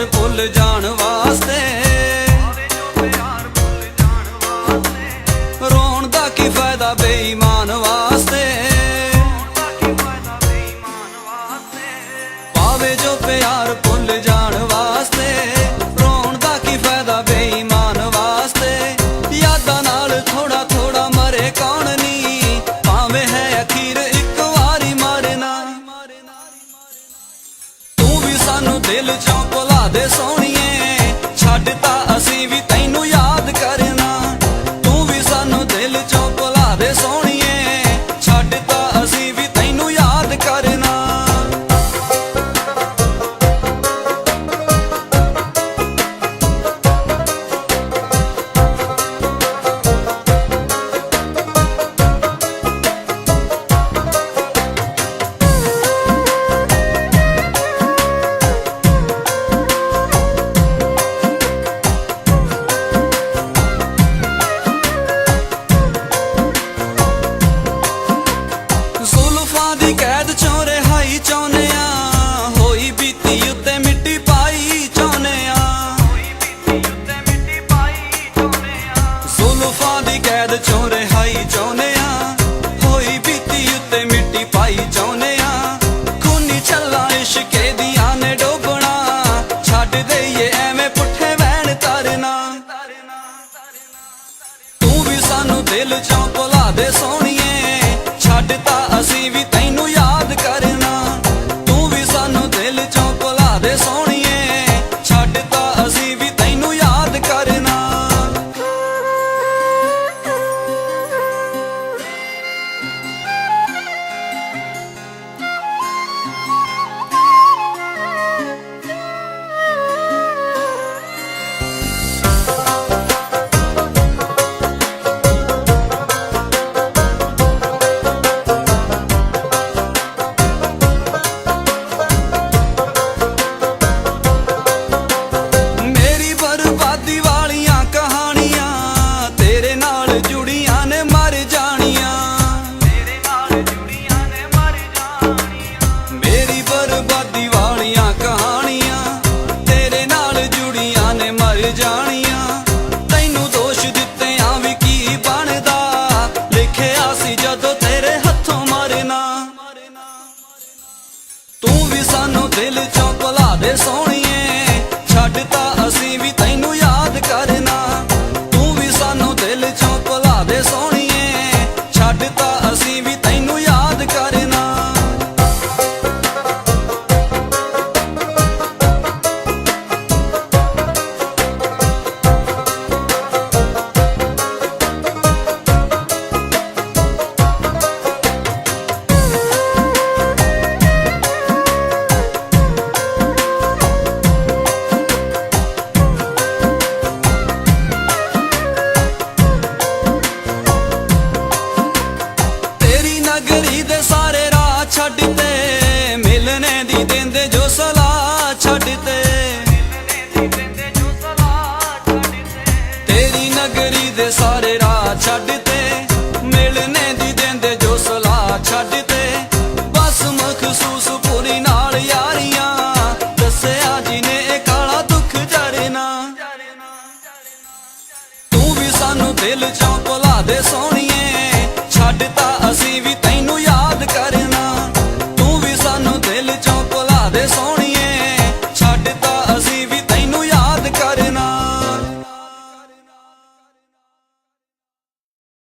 प्यार भुल जान वास्ते, रोण दा की फायदा बेईमान वास्ते, पावे जो प्यार भुल जान वास्ते, रोण दा की फायदा बेईमान वास्ते। यादां नाल थोड़ा थोड़ा मरे कौन नी, भावे है अखीर एक वारी मरना। तू भी सानू दिल चों भुला दे सोहणीए, छड्ड तां असीं भी तैनू याद करना। तू भी सानू दिल चों भुला दे सोहणीए, छड्ड तां असीं भी तैनू याद करना। कैद चों रिहाई चाहुंदे आ, होई बीती उत्ते मिट्टी पाई चाहुंदे आ। जुल्फां दी कैद चों रिहाई चाहुंदे आ, होई बीती उत्ते मिट्टी पाई चाहुंदे आ। खूनी छल्लां इश्के दियां ने डोबना, छड्ड देईए एवें पुट्ठे वैन तरना। तू भी सानू दिल चों भुला दे सोहणीए, छड्ड तां असीं भी तैनू याद करना। तू भी सानू दिल चों भुला दे सोहणीए, छड्ड तां असीं भी तैनू याद करना। सानू दिल चों भुला दे सोहणीए, छड्ड तां असीं भी तैनू याद करना। तू भी सानू दिल चों भुला दे सोहणीए, छड्ड तां असीं भी तैनू याद करना। नगरी दे सारे राह छड्ड ते, मिलने दी देंदे जो सलाह छड्ड ते। तेरी नगरी दे सारे राह छड्ड ते, मिलने दी देंदे जो सलाह छड्ड ते। बस मखसूस पूरी नाल यारियां, दस्सिया जी ने काला दुख जरना। तू भी सानू दिल चों भुला दे सोहणीए, छड्ड तां असीं